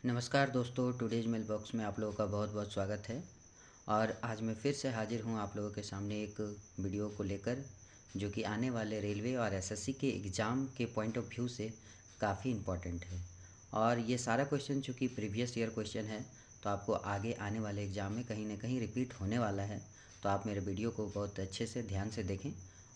नमस्कार दोस्तों, today's mail box में आप लोगों का बहुत बहुत स्वागत है। और आज मैं फिर से हाजिर हूँ आप लोगों के सामने एक वीडियो को लेकर, जो कि आने वाले रेलवे और एसएससी के एग्ज़ाम के पॉइंट ऑफ व्यू से काफ़ी इम्पॉर्टेंट है। और ये सारा क्वेश्चन चूँकि प्रीवियस ईयर क्वेश्चन है, तो आपको आगे आने वाले एग्ज़ाम में कहीं ना कहीं रिपीट होने वाला है। तो आप मेरे वीडियो को बहुत अच्छे से ध्यान से देखें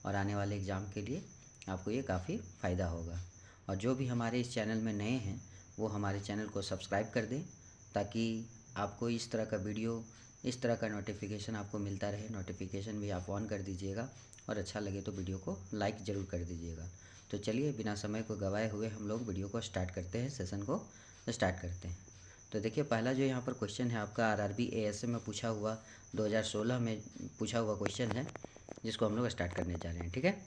और आने वाले एग्ज़ाम के लिए आपको ये काफ़ी फ़ायदा होगा। और जो भी हमारे इस चैनल में नए हैं वो हमारे चैनल को सब्सक्राइब कर दें, ताकि आपको इस तरह का वीडियो, इस तरह का नोटिफिकेशन आपको मिलता रहे। नोटिफिकेशन भी आप ऑन कर दीजिएगा और अच्छा लगे तो वीडियो को लाइक ज़रूर कर दीजिएगा। तो चलिए बिना समय को गवाए हुए हम लोग वीडियो को स्टार्ट करते हैं, सेशन को स्टार्ट करते हैं। तो देखिए, पहला जो यहाँ पर क्वेश्चन है आपका आरआरबी एएसए में पूछा हुआ 2016 में पूछा हुआ क्वेश्चन है, जिसको हम लोग स्टार्ट करने जा रहे हैं। ठीक है,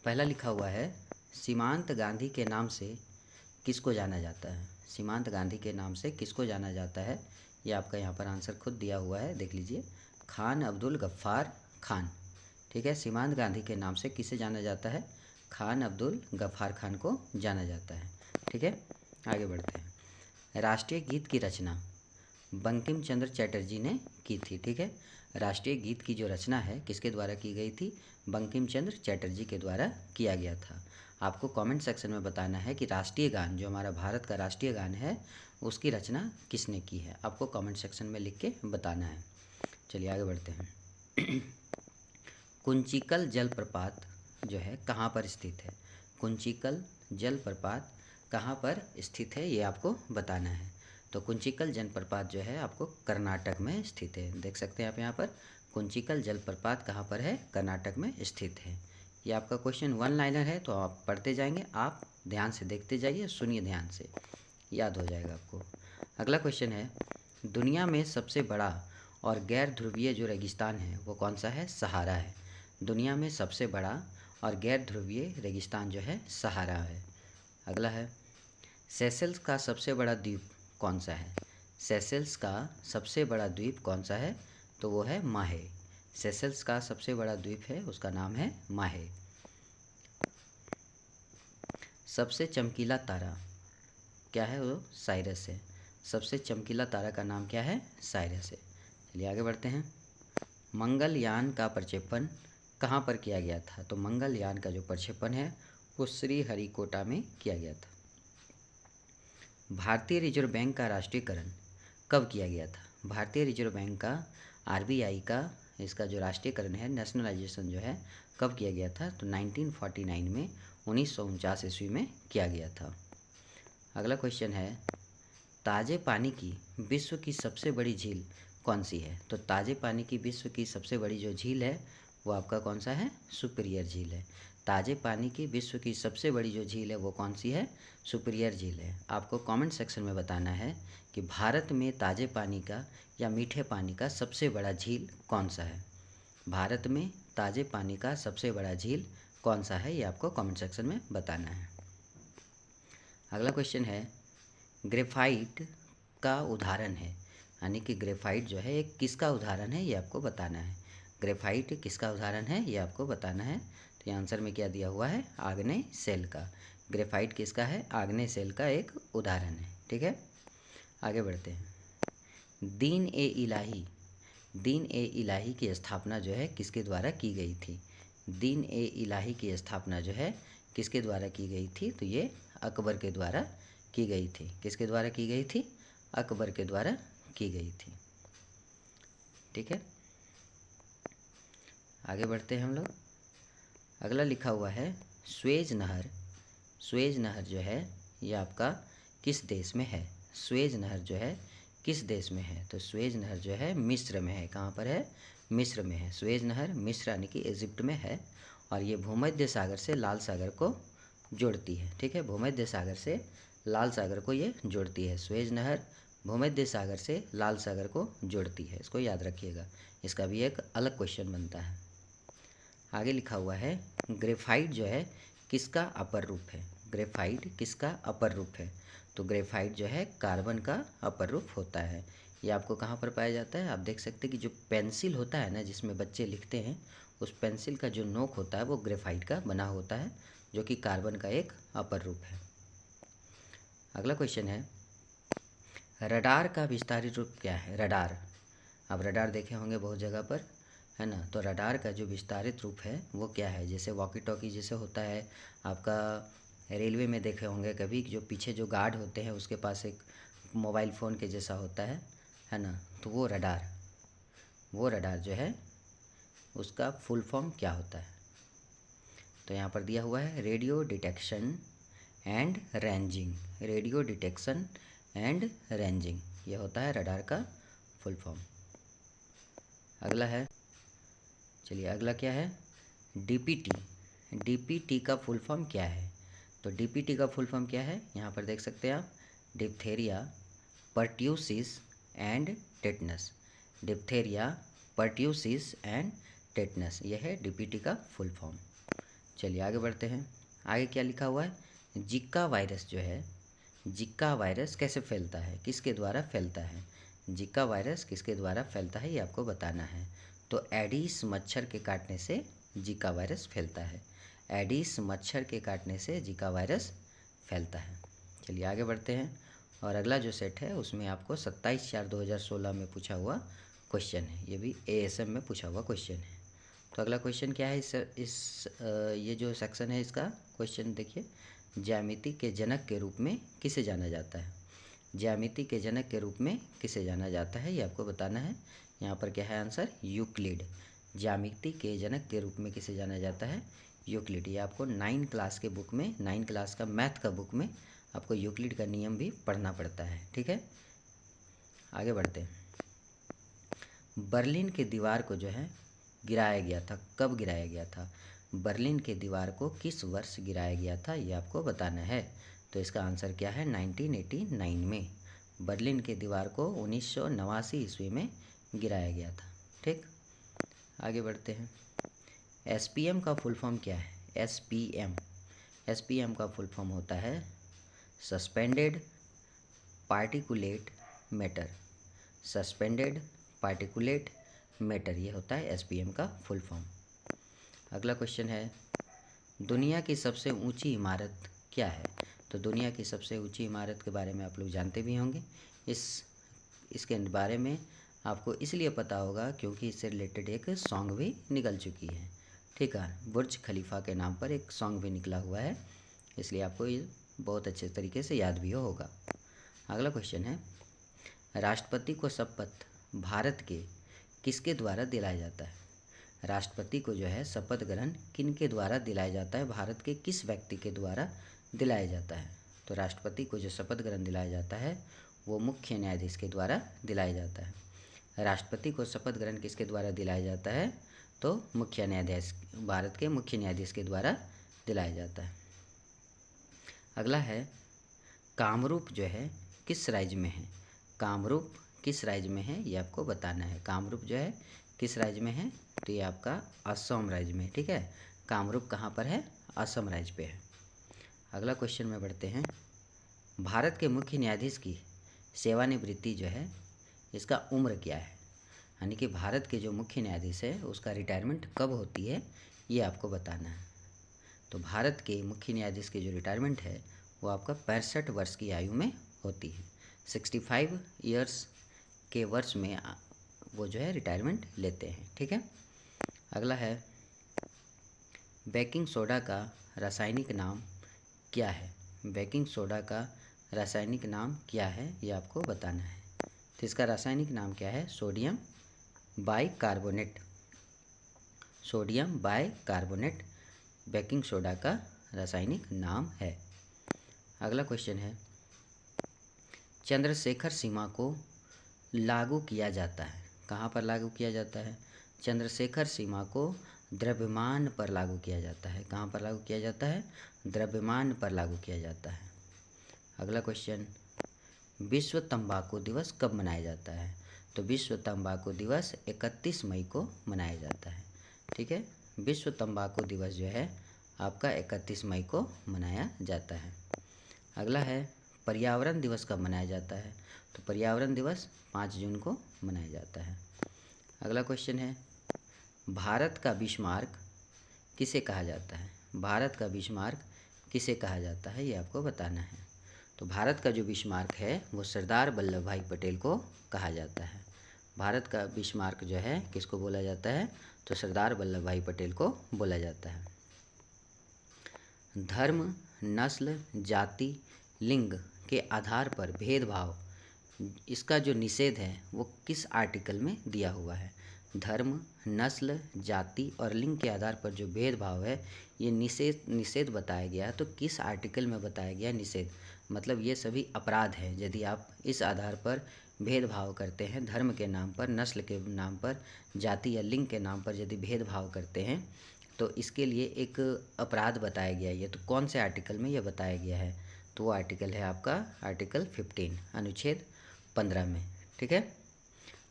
पहला लिखा हुआ है, सीमांत गांधी के नाम से किसको जाना जाता है। सीमांत गांधी के नाम से किसको जाना जाता है, ये आपका यहाँ पर आंसर खुद दिया हुआ है, देख लीजिए, खान अब्दुल गफ्फार खान। ठीक है, सीमांत गांधी के नाम से किसे जाना जाता है, खान अब्दुल गफ्फार खान को जाना जाता है। ठीक है, आगे बढ़ते हैं। राष्ट्रीय गीत की रचना बंकिम चंद्र चटर्जी ने की थी। ठीक है, राष्ट्रीय गीत की जो रचना है किसके द्वारा की गई थी, बंकिम चंद्र चटर्जी के द्वारा किया गया था। आपको कमेंट सेक्शन में बताना है कि राष्ट्रीय गान, जो हमारा भारत का राष्ट्रीय गान है, उसकी रचना किसने की है, आपको कमेंट सेक्शन में लिख के बताना है। चलिए आगे बढ़ते हैं। कुंचिकल जलप्रपात जो है कहाँ पर स्थित है, कुंचिकल जलप्रपात कहाँ पर स्थित है, ये आपको बताना है। तो कुंचिकल जलप्रपात जो है आपको कर्नाटक में स्थित है। देख सकते हैं आप यहाँ पर, कुंचिकल जलप्रपात कहाँ पर है, कर्नाटक में स्थित है। ये आपका क्वेश्चन वन लाइनर है, तो आप पढ़ते जाएंगे, आप ध्यान से देखते जाइए, सुनिए ध्यान से, याद हो जाएगा आपको। अगला क्वेश्चन है, दुनिया में सबसे बड़ा और गैर ध्रुवीय जो रेगिस्तान है वो कौन सा है, सहारा है। दुनिया में सबसे बड़ा और गैर ध्रुवीय रेगिस्तान जो है सहारा है। अगला है, सेशेल्स का सबसे बड़ा द्वीप कौन सा है। सेशेल्स का सबसे बड़ा द्वीप कौन सा है, तो वो है माहे। सेशेल्स का सबसे बड़ा द्वीप है, उसका नाम है माहे। सबसे चमकीला तारा क्या है, वो साइरस है। सबसे चमकीला तारा का नाम क्या है, साइरस है। चलिए आगे बढ़ते हैं। मंगलयान का प्रक्षेपण कहाँ पर किया गया था, तो मंगलयान का जो प्रक्षेपण है वो श्रीहरिकोटा में किया गया था। भारतीय रिजर्व बैंक का राष्ट्रीयकरण कब किया गया था। भारतीय रिजर्व बैंक का, आरबीआई का, इसका जो राष्ट्रीयकरण है, नेशनलाइजेशन जो है, कब किया गया था, तो 1949 में, 1949 ईस्वी में किया गया था। अगला क्वेश्चन है, ताज़े पानी की विश्व की सबसे बड़ी झील कौन सी है। तो ताज़े पानी की विश्व की सबसे बड़ी जो झील है वो आपका कौन सा है, सुपीरियर झील है। ताज़े पानी की विश्व की सबसे बड़ी जो झील है वो कौन सी है, सुपीरियर झील है। आपको कमेंट सेक्शन में बताना है कि भारत में ताज़े पानी का या मीठे पानी का सबसे बड़ा झील कौन सा है। भारत में ताज़े पानी का सबसे बड़ा झील कौन सा है, ये आपको कमेंट सेक्शन में बताना है। अगला क्वेश्चन है, ग्रेफाइट का उदाहरण है, यानी कि ग्रेफाइट जो है एक किसका उदाहरण है, ये आपको बताना है। ग्रेफाइट किसका उदाहरण है, ये आपको बताना है। तो ये आंसर में क्या दिया हुआ है, आग्नेय सेल का। ग्रेफाइट किसका है, आग्नेय सेल का एक उदाहरण है। ठीक है, आगे बढ़ते हैं। दीन ए इलाही की स्थापना जो है किसके द्वारा की गई थी। दीन ए इलाही की स्थापना जो है किसके द्वारा की गई थी, तो ये अकबर के द्वारा की गई थी। किसके द्वारा की गई थी, अकबर के द्वारा की गई थी। ठीक है, आगे बढ़ते हैं हम लोग। अगला लिखा हुआ है, स्वेज नहर। स्वेज नहर जो है ये आपका किस देश में है। स्वेज नहर जो है किस देश में है, तो स्वेज नहर जो है मिस्र में है। कहाँ पर है, मिस्र में है। स्वेज नहर मिस्र यानी कि इजिप्ट में है, और ये भूमध्य सागर से लाल सागर को जोड़ती है। ठीक है, भूमध्य सागर से लाल सागर को ये जोड़ती है। स्वेज नहर भूमध्य सागर से लाल सागर को जोड़ती है, इसको याद रखिएगा, इसका भी एक अलग क्वेश्चन बनता है। आगे लिखा हुआ है, ग्रेफाइट जो है किसका अपर रूप है। ग्रेफाइट किसका अपर रूप है, तो ग्रेफाइट जो है कार्बन का अपर रूप होता है। ये आपको कहाँ पर पाया जाता है, आप देख सकते हैं कि जो पेंसिल होता है ना, जिसमें बच्चे लिखते हैं, उस पेंसिल का जो नोक होता है वो ग्रेफाइट का बना होता है, जो कि कार्बन का एक अपर रूप है। अगला क्वेश्चन है, रडार का विस्तारित रूप क्या है? रडार, आप रडार देखे होंगे बहुत जगह पर, है ना। तो रडार का जो विस्तारित रूप है वो क्या है? जैसे वॉकी टॉकी जैसे होता है आपका, रेलवे में देखे होंगे कभी, जो पीछे जो गार्ड होते हैं उसके पास एक मोबाइल फ़ोन के जैसा होता है ना। तो वो रडार जो है उसका फुल फॉर्म क्या होता है? तो यहाँ पर दिया हुआ है radio detection and ranging. Radio detection and ranging, ये होता है रडार का फुल फॉर्म। अगला है, चलिए अगला क्या है? डीपीटी। डीपीटी का फुल फॉर्म क्या है? तो डीपीटी का फुल फॉर्म क्या है? यहाँ पर देख सकते हैं आप, diphtheria, pertussis and tetanus. Diphtheria, pertussis and tetanus, यह है डीपीटी का फुल फॉर्म। चलिए आगे बढ़ते हैं। आगे क्या लिखा हुआ है? जिका वायरस जो है, जिका वायरस कैसे फैलता है, किसके द्वारा फैलता है? जिका वायरस किसके द्वारा फैलता है ये आपको बताना है। तो एडिस मच्छर के काटने से जिका वायरस फैलता है। एडिस मच्छर के काटने से जिका वायरस फैलता है। चलिए आगे बढ़ते हैं। और अगला जो सेट है उसमें आपको 27/4/2016 में पूछा हुआ क्वेश्चन है, ये भी एएसएम में पूछा हुआ क्वेश्चन है। तो अगला क्वेश्चन क्या है? ये जो सेक्शन है इसका क्वेश्चन देखिए, ज्यामिति के जनक के रूप में किसे जाना जाता है? ज्यामिति के जनक के रूप में किसे जाना जाता है ये आपको बताना है। यहाँ पर क्या है आंसर? यूक्लिड। ज्यामिति के जनक के रूप में किसे जाना जाता है? यूक्लिड। ये आपको 9 क्लास के बुक में, 9 क्लास का मैथ का बुक में आपको यूक्लिड का नियम भी पढ़ना पड़ता है, ठीक है। आगे बढ़ते हैं। बर्लिन की दीवार को जो है गिराया गया था, कब गिराया गया था? बर्लिन के दीवार को किस वर्ष गिराया गया था ये आपको बताना है। तो इसका आंसर क्या है? 1989 में। बर्लिन के दीवार को 1989 ईस्वी में गिराया गया था, ठीक। आगे बढ़ते हैं। एसपीएम का फुल फॉर्म क्या है? एसपीएम, एसपीएम का फुल फॉर्म होता है suspended particulate matter. Suspended particulate matter, ये होता है एसपीएम का फुल फॉर्म। अगला क्वेश्चन है, दुनिया की सबसे ऊंची इमारत क्या है? तो दुनिया की सबसे ऊंची इमारत के बारे में आप लोग जानते भी होंगे। इसके बारे में आपको इसलिए पता होगा क्योंकि इससे रिलेटेड एक सॉन्ग भी निकल चुकी है, ठीक है। बुर्ज खलीफा के नाम पर एक सॉन्ग भी निकला हुआ है, इसलिए आपको ये बहुत अच्छे तरीके से याद भी होगा। अगला क्वेश्चन है, राष्ट्रपति को शपथ भारत के किसके द्वारा दिलाया जाता है? राष्ट्रपति को जो है शपथ ग्रहण किन के द्वारा दिलाया जाता है? भारत के किस व्यक्ति के द्वारा दिलाया जाता है? तो राष्ट्रपति को जो शपथ ग्रहण दिलाया जाता है वो मुख्य न्यायाधीश के द्वारा दिलाया जाता है। राष्ट्रपति को शपथ ग्रहण किसके द्वारा दिलाया जाता है? तो मुख्य न्यायाधीश, भारत के मुख्य न्यायाधीश के द्वारा दिलाया जाता है। अगला है, कामरूप जो है किस राज्य में है? कामरूप किस राज्य में है ये आपको बताना है। कामरूप जो है किस राज्य में है? तो ये आपका असम राज्य में, ठीक है। कामरूप कहाँ पर है? असम राज्य पे है। अगला क्वेश्चन में बढ़ते हैं। भारत के मुख्य न्यायाधीश की सेवानिवृत्ति जो है इसका उम्र क्या है? यानी कि भारत के जो मुख्य न्यायाधीश है उसका रिटायरमेंट कब होती है ये आपको बताना है। तो भारत के मुख्य न्यायाधीश की जो रिटायरमेंट है वो आपका 65 वर्ष की आयु में होती है। 65 ईयर्स के वर्ष में वो जो है रिटायरमेंट लेते हैं, ठीक है। अगला है, बेकिंग सोडा का रासायनिक नाम क्या है? बेकिंग सोडा का रासायनिक नाम क्या है ये आपको बताना है। तो इसका रासायनिक नाम क्या है? Sodium bicarbonate. Sodium bicarbonate baking soda का रासायनिक नाम है। अगला क्वेश्चन है, चंद्रशेखर सीमा को लागू किया जाता है, कहाँ पर लागू किया जाता है? चंद्रशेखर सीमा को द्रव्यमान पर लागू किया जाता है। कहाँ पर लागू किया जाता है? द्रव्यमान पर लागू किया जाता है। अगला क्वेश्चन, विश्व तंबाकू दिवस कब मनाया जाता है? तो विश्व तंबाकू दिवस 31 मई को मनाया जाता है, ठीक है। विश्व तंबाकू दिवस जो है आपका 31 मई को मनाया जाता है। अगला है, पर्यावरण दिवस कब मनाया जाता है? तो पर्यावरण दिवस 5 जून को मनाया जाता है। अगला क्वेश्चन है, भारत का बिस्मार्क किसे कहा जाता है? भारत का बिस्मार्क किसे कहा जाता है ये आपको बताना है। तो भारत का जो बिस्मार्क है वो सरदार वल्लभ भाई पटेल को कहा जाता है। भारत का बिस्मार्क जो है किसको बोला जाता है, तो सरदार वल्लभ भाई पटेल को बोला जाता है। धर्म, नस्ल, जाति, लिंग के आधार पर भेदभाव, इसका जो निषेध है वो किस आर्टिकल में दिया हुआ है। धर्म, नस्ल, जाति और लिंग के आधार पर जो भेदभाव है ये निषेध बताया गया है। तो किस आर्टिकल में बताया गया निषेध, मतलब ये सभी अपराध हैं यदि आप इस आधार पर भेदभाव करते हैं, धर्म के नाम पर, नस्ल के नाम पर, जाति या लिंग के नाम पर यदि भेदभाव करते हैं तो इसके लिए एक अपराध बताया गया है। ये तो कौन से आर्टिकल में ये बताया गया है, तो वो आर्टिकल है आपका आर्टिकल 15 अनुच्छेद 15 में। ठीक है,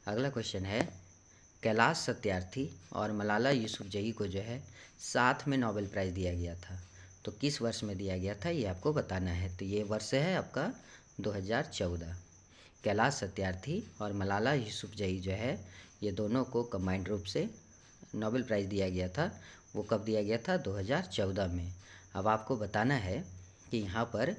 अगला क्वेश्चन है, कैलाश सत्यार्थी और मलाला यूसुफजई को जो है साथ में नोबेल प्राइज़ दिया गया था, तो किस वर्ष में दिया गया था ये आपको बताना है। तो ये वर्ष है आपका 2014। कैलाश सत्यार्थी और मलाला यूसुफजई जो है ये दोनों को कंबाइंड रूप से नोबेल प्राइज़ दिया गया था। वो कब दिया गया था, 2014 में। अब आपको बताना है कि यहाँ पर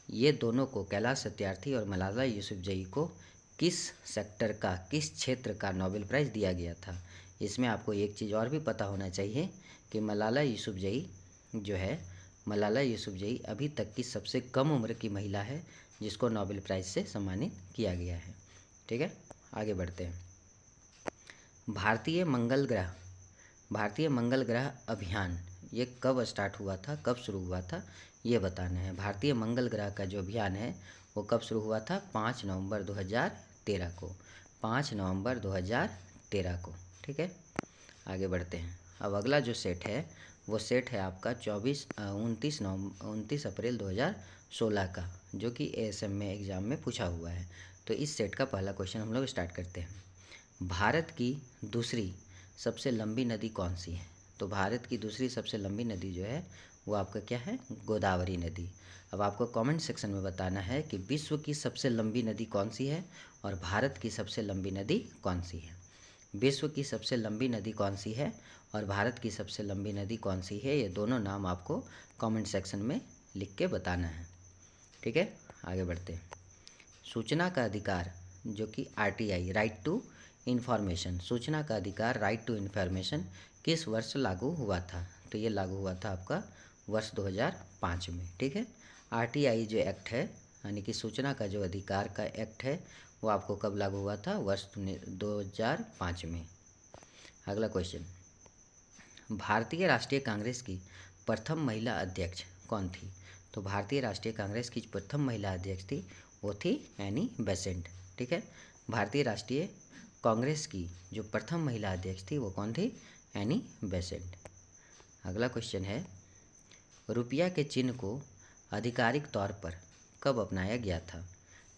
ये दोनों को, कैलाश सत्यार्थी और मलाला यूसुफजई को किस सेक्टर का, किस क्षेत्र का नोबेल प्राइज़ दिया गया था। इसमें आपको एक चीज़ और भी पता होना चाहिए कि मलाला यूसुफजई जो है, मलाला यूसुफजई अभी तक की सबसे कम उम्र की महिला है जिसको नोबेल प्राइज़ से सम्मानित किया गया है। ठीक है, आगे बढ़ते हैं। भारतीय मंगल ग्रह अभियान ये कब स्टार्ट हुआ था, कब शुरू हुआ था, ये बताना है। भारतीय मंगल ग्रह का जो अभियान है वो कब शुरू हुआ था, 5 नवंबर 2013 को, 5 नवंबर 2013 को। ठीक है, आगे बढ़ते हैं। अब अगला जो सेट है वो सेट है आपका 29 अप्रैल 2016 का, जो कि एएसएम में एग्ज़ाम में पूछा हुआ है। तो इस सेट का पहला क्वेश्चन हम लोग स्टार्ट करते हैं। भारत की दूसरी सबसे लंबी नदी कौन सी है, तो भारत की दूसरी सबसे लंबी नदी जो है वो आपका क्या है, गोदावरी नदी। अब आपको कमेंट सेक्शन में बताना है कि विश्व की सबसे लंबी नदी कौन सी है और भारत की सबसे लंबी नदी कौन सी है। विश्व की सबसे लंबी नदी कौन सी है और भारत की सबसे लंबी नदी कौन सी है, ये दोनों नाम आपको कमेंट सेक्शन में लिख के बताना है। ठीक है, आगे बढ़ते हैं। सूचना का अधिकार जो कि आरटीआई, राइट टू इन्फॉर्मेशन, सूचना का अधिकार, राइट टू इन्फॉर्मेशन किस वर्ष लागू हुआ था, तो ये लागू हुआ था आपका वर्ष 2005 में। ठीक है, आरटीआई जो एक्ट है यानी कि सूचना का जो अधिकार का एक्ट है वो आपको कब लागू हुआ था, वर्ष 2005 में। अगला क्वेश्चन, भारतीय राष्ट्रीय कांग्रेस की प्रथम महिला अध्यक्ष कौन थी, तो भारतीय राष्ट्रीय कांग्रेस की प्रथम महिला अध्यक्ष थी वो थी एनी बेसेंट। ठीक है, भारतीय राष्ट्रीय कांग्रेस की जो प्रथम महिला अध्यक्ष थी वो कौन थी, एनी बेसेंट। अगला क्वेश्चन है, रुपया के चिन्ह को आधिकारिक तौर पर कब अपनाया गया था।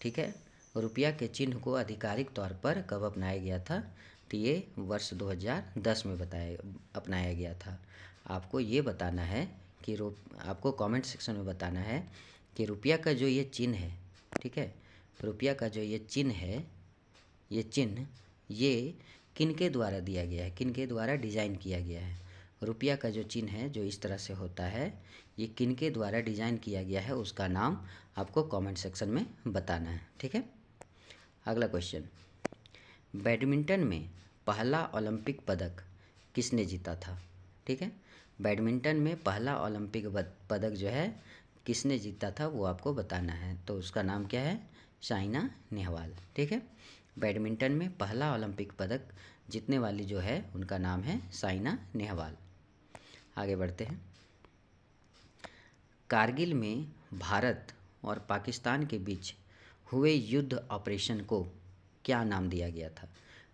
ठीक है, रुपया के चिन्ह को आधिकारिक तौर पर कब अपनाया गया था, तो ये वर्ष 2010 में अपनाया गया था। आपको ये बताना है कि आपको कमेंट सेक्शन में बताना है कि रुपया का जो ये चिन्ह है, ठीक है, रुपया का जो ये चिन्ह है, ये चिन्ह ये किन के द्वारा दिया गया है, किन के द्वारा डिज़ाइन किया गया है। रुपया का जो चिन्ह है जो इस तरह से होता है, ये किन के द्वारा डिज़ाइन किया गया है उसका नाम आपको कमेंट सेक्शन में बताना है। ठीक है, अगला क्वेश्चन, बैडमिंटन में पहला ओलंपिक पदक किसने जीता था। ठीक है, बैडमिंटन में पहला ओलंपिक पदक जो है किसने जीता था वो आपको बताना है, तो उसका नाम क्या है, साइना नेहवाल। ठीक है, बैडमिंटन में पहला ओलंपिक पदक जीतने वाली जो है उनका नाम है साइना नेहवाल। आगे बढ़ते हैं। कारगिल में भारत और पाकिस्तान के बीच हुए युद्ध ऑपरेशन को क्या नाम दिया गया था।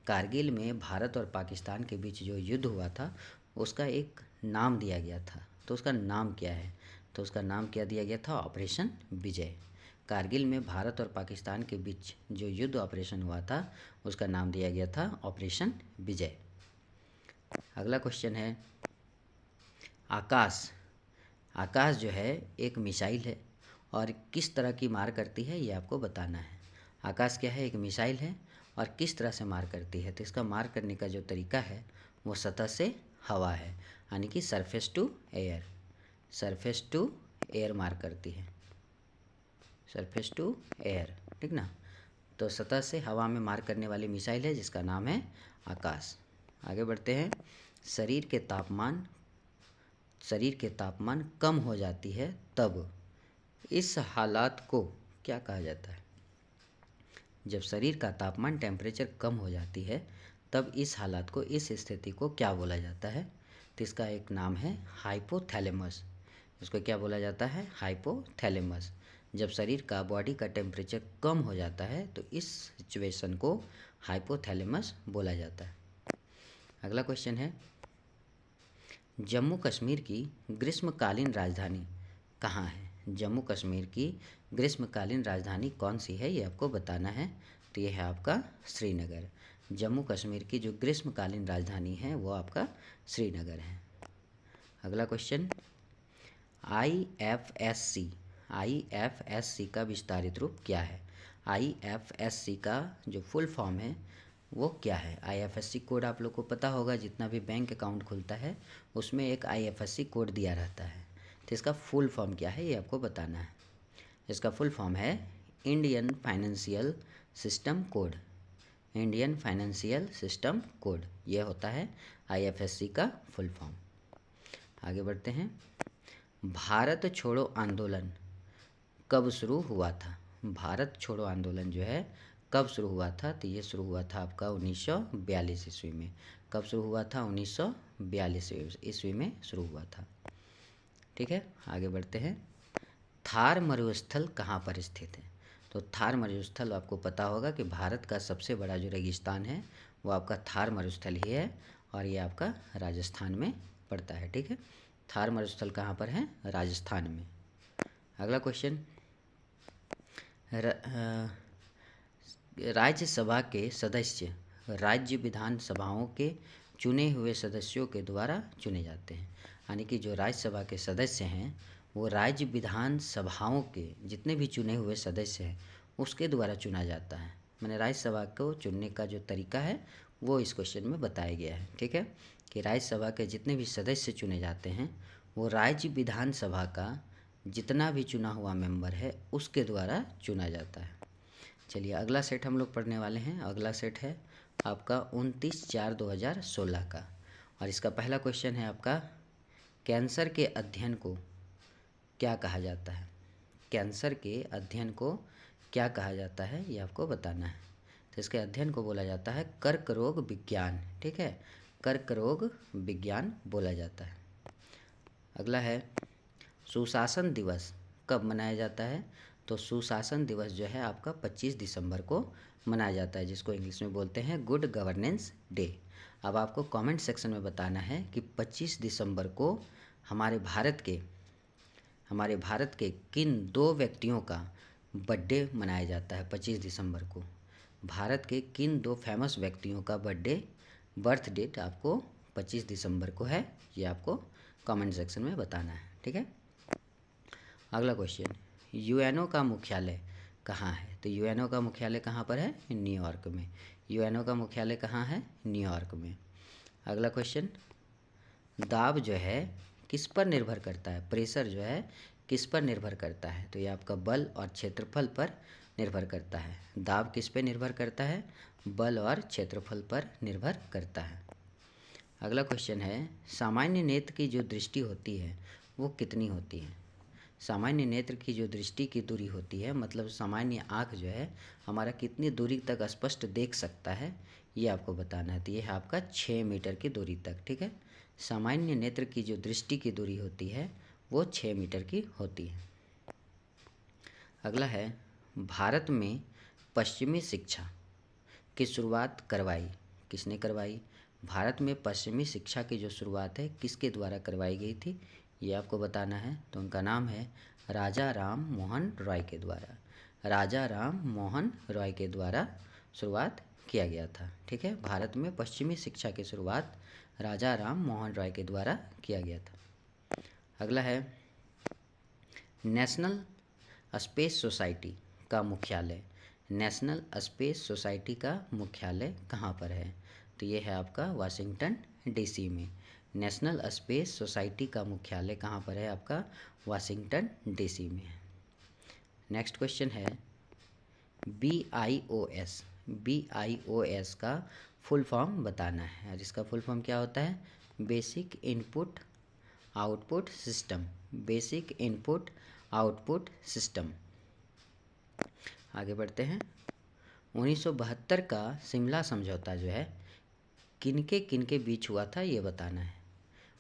कारगिल में भारत और पाकिस्तान के बीच जो युद्ध हुआ था उसका एक नाम दिया गया था, तो उसका नाम क्या है, तो उसका नाम क्या दिया गया था, ऑपरेशन विजय। कारगिल में भारत और पाकिस्तान के बीच जो युद्ध ऑपरेशन हुआ था उसका नाम दिया गया था ऑपरेशन विजय। अगला क्वेश्चन है, आकाश जो है एक मिसाइल है और किस तरह की मार करती है ये आपको बताना है। आकाश क्या है, एक मिसाइल है और किस तरह से मार करती है, तो इसका मार करने का जो तरीका है वो सतह से हवा है, यानी कि सरफेस टू एयर मार करती है, सरफेस टू एयर, ठीक ना। तो सतह से हवा में मार करने वाली मिसाइल है जिसका नाम है आकाश। आगे बढ़ते हैं। शरीर के तापमान कम हो जाती है तब इस हालात को क्या कहा जाता है? जब शरीर का तापमान टेम्परेचर कम हो जाती है तब इस हालात को, इस स्थिति को क्या बोला जाता है? तो इसका एक नाम है हाइपोथैलेमस। इसको क्या बोला जाता है? हाइपोथैलेमस। जब शरीर का, बॉडी का टेम्परेचर कम हो जाता है तो इस सिचुएशन को हाइपोथैलेमस बोला जाता है। अगला क्वेश्चन है, जम्मू कश्मीर की ग्रीष्मकालीन राजधानी कहाँ है? जम्मू कश्मीर की ग्रीष्मकालीन राजधानी कौन सी है, ये आपको बताना है। तो ये है आपका श्रीनगर। जम्मू कश्मीर की जो ग्रीष्मकालीन राजधानी है वो आपका श्रीनगर है। अगला क्वेश्चन, आईएफएससी का विस्तारित रूप क्या है? आईएफएससी का जो फुल फॉर्म है वो क्या है? आईएफएससी कोड आप लोग को पता होगा, जितना भी बैंक अकाउंट खुलता है उसमें एक आईएफएससी कोड दिया रहता है। तो इसका फुल फॉर्म क्या है ये आपको बताना है। इसका फुल फॉर्म है Indian financial system code. Indian financial system code, ये होता है आईएफएससी का फुल फॉर्म। आगे बढ़ते हैं। भारत छोड़ो आंदोलन कब शुरू हुआ था? भारत छोड़ो आंदोलन जो है कब शुरू हुआ था? तो ये शुरू हुआ था आपका 1942 ईस्वी में। कब शुरू हुआ था? 1942 ईस्वी में शुरू हुआ था। ठीक है, आगे बढ़ते हैं। थार मरुस्थल कहाँ पर स्थित है? तो थार मरुस्थल आपको पता होगा कि भारत का सबसे बड़ा जो रेगिस्तान है वो आपका थार मरुस्थल ही है और ये आपका राजस्थान में पड़ता है। ठीक है, थार मरुस्थल कहाँ पर है? राजस्थान में। अगला क्वेश्चन, राज्यसभा के सदस्य राज्य विधानसभाओं के चुने हुए सदस्यों के द्वारा चुने जाते हैं। यानी कि जो राज्यसभा के सदस्य हैं वो राज्य विधानसभाओं के जितने भी चुने हुए सदस्य हैं उसके द्वारा चुना जाता है। मैंने राज्यसभा को चुनने का जो तरीका है वो इस क्वेश्चन में बताया गया है। ठीक है, कि राज्यसभा के जितने भी सदस्य चुने जाते हैं वो राज्य विधानसभा का जितना भी चुना हुआ मेंबर है उसके द्वारा चुना जाता है। चलिए अगला सेट हम लोग पढ़ने वाले हैं। अगला सेट है आपका 29/4/2016 का और इसका पहला क्वेश्चन है आपका, कैंसर के अध्ययन को क्या कहा जाता है? कैंसर के अध्ययन को क्या कहा जाता है ये आपको बताना है। तो इसके अध्ययन को बोला जाता है कर्क रोग विज्ञान। ठीक है, कर्क रोग विज्ञान बोला जाता है। अगला है, सुशासन दिवस कब मनाया जाता है? तो सुशासन दिवस जो है आपका 25 दिसंबर को मनाया जाता है, जिसको इंग्लिश में बोलते हैं गुड गवर्नेंस डे। अब आपको कमेंट सेक्शन में बताना है कि 25 दिसंबर को हमारे भारत के किन 2 व्यक्तियों का बर्थडे मनाया जाता है 25 दिसंबर को। भारत के किन 2 फेमस व्यक्तियों का बर्थ डेट आपको 25 दिसंबर को है, ये आपको कमेंट सेक्शन में बताना है। ठीक है, अगला क्वेश्चन, यूएनओ का मुख्यालय कहाँ है? तो यूएनओ का मुख्यालय कहाँ पर है? न्यूयॉर्क में। यूएनओ का मुख्यालय कहाँ है? न्यूयॉर्क में। अगला क्वेश्चन, दाब जो है किस पर निर्भर करता है? प्रेशर जो है किस पर निर्भर करता है? तो ये आपका बल और क्षेत्रफल पर निर्भर करता है। दाब किस पे निर्भर करता है? बल और क्षेत्रफल पर निर्भर करता है। अगला क्वेश्चन है, सामान्य नेत्र की जो दृष्टि होती है वो कितनी होती है? सामान्य नेत्र की जो दृष्टि की दूरी होती है, मतलब सामान्य आँख जो है हमारा कितनी दूरी तक स्पष्ट देख सकता है, ये आपको बताना है। तो ये है आपका 6 मीटर की दूरी तक। ठीक है, सामान्य नेत्र की जो दृष्टि की दूरी होती है वो 6 मीटर की होती है। अगला है, भारत में पश्चिमी शिक्षा की शुरुआत किसने करवाई? भारत में पश्चिमी शिक्षा की जो शुरुआत है किसके द्वारा करवाई गई थी, ये आपको बताना है। तो उनका नाम है राजा राम मोहन रॉय के द्वारा। राजा राम मोहन रॉय के द्वारा शुरुआत किया गया था। ठीक है, भारत में पश्चिमी शिक्षा की शुरुआत राजा राम मोहन रॉय के द्वारा किया गया था। अगला है, नेशनल स्पेस सोसाइटी का मुख्यालय। नेशनल स्पेस सोसाइटी का मुख्यालय कहाँ पर है? तो ये है आपका वाशिंगटन डीसी में। नेशनल स्पेस सोसाइटी का मुख्यालय कहाँ पर है? आपका वाशिंगटन डीसी में है। नेक्स्ट क्वेश्चन है BIOS। BIOS का फुल फॉर्म बताना है, और इसका फुल फॉर्म क्या होता है? Basic input output system. Basic input output system. आगे बढ़ते हैं। 1972 का शिमला समझौता जो है किनके बीच हुआ था, ये बताना है।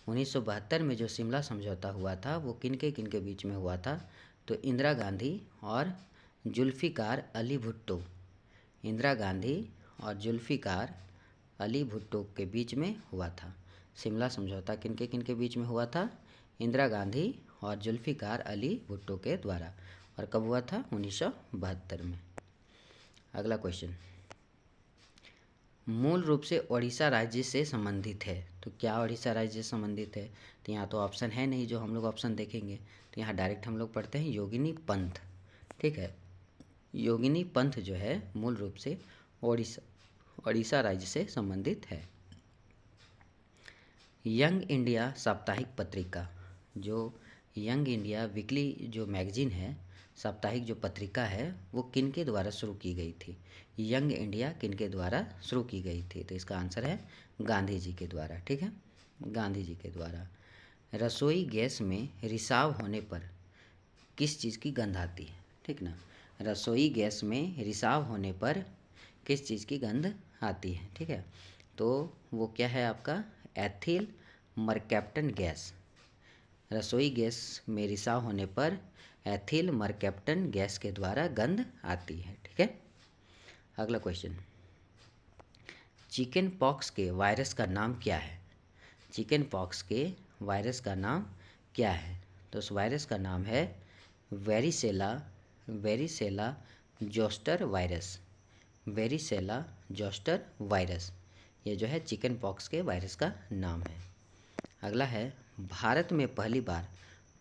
1972 में जो शिमला समझौता हुआ था वो किनके बीच में हुआ था? तो इंदिरा गांधी और जुल्फ़िकार अली भुट्टो। इंदिरा गांधी और जुल्फ़िकार अली भुट्टो के बीच में हुआ था। शिमला समझौता किनके बीच में हुआ था? इंदिरा गांधी और जुल्फ़िकार अली भुट्टो के द्वारा। और कब हुआ था? 1972 में। अगला क्वेश्चन, मूल रूप से ओडिशा राज्य से संबंधित है। तो क्या ओडिशा राज्य से संबंधित है? तो यहाँ तो ऑप्शन है नहीं जो हम लोग ऑप्शन देखेंगे, तो यहाँ डायरेक्ट हम लोग पढ़ते हैं योगिनी पंथ। ठीक है, योगिनी पंथ जो है मूल रूप से ओडिशा राज्य से संबंधित है। यंग इंडिया साप्ताहिक पत्रिका, जो यंग इंडिया वीकली जो मैगजीन है, साप्ताहिक जो पत्रिका है, वो किनके द्वारा शुरू की गई थी? यंग इंडिया किनके द्वारा शुरू की गई थी? तो इसका आंसर है गांधी जी के द्वारा। ठीक है, गांधी जी के द्वारा। रसोई गैस में रिसाव होने पर किस चीज़ की गंध आती है? ठीक ना, रसोई गैस में रिसाव होने पर किस चीज़ की गंध आती है? ठीक है, तो वो क्या है आपका? Ethyl mercaptan gas. रसोई गैस में रिसाव होने पर एथिल मरकैप्टन गैस के द्वारा गंध आती है। ठीक है, अगला क्वेश्चन, चिकन पॉक्स के वायरस का नाम क्या है? चिकन पॉक्स के वायरस का नाम क्या है? तो उस वायरस का नाम है varicella zoster virus. Varicella zoster virus, ये जो है चिकन पॉक्स के वायरस का नाम है। अगला है, भारत में पहली बार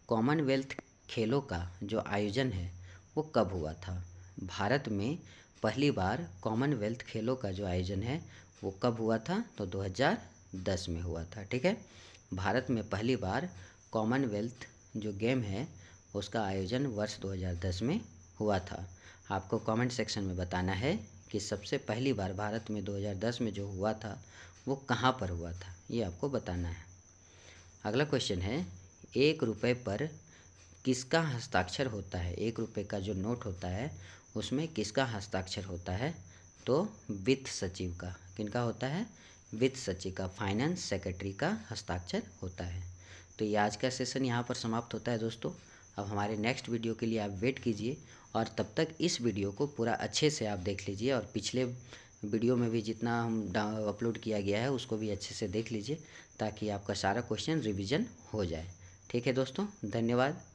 कॉमनवेल्थ खेलों का जो आयोजन है वो कब हुआ था? भारत में पहली बार कॉमनवेल्थ खेलों का जो आयोजन है वो कब हुआ था? तो 2010 में हुआ था। ठीक है, भारत में पहली बार कॉमनवेल्थ जो गेम है उसका आयोजन वर्ष 2010 में हुआ था। आपको कमेंट सेक्शन में बताना है कि सबसे पहली बार भारत में 2010 में जो हुआ था वो कहाँ पर हुआ था, ये आपको बताना है। अगला क्वेश्चन है, 1 रुपये पर किसका हस्ताक्षर होता है? 1 रुपये का जो नोट होता है उसमें किसका हस्ताक्षर होता है? तो वित्त सचिव का। किनका होता है? वित्त सचिव का, फाइनेंस सेक्रेटरी का हस्ताक्षर होता है। तो ये आज का सेशन यहाँ पर समाप्त होता है दोस्तों। अब हमारे नेक्स्ट वीडियो के लिए आप वेट कीजिए, और तब तक इस वीडियो को पूरा अच्छे से आप देख लीजिए, और पिछले वीडियो में भी जितना हम अपलोड किया गया है उसको भी अच्छे से देख लीजिए, ताकि आपका सारा क्वेश्चन रिवीजन हो जाए। ठीक है दोस्तों, धन्यवाद।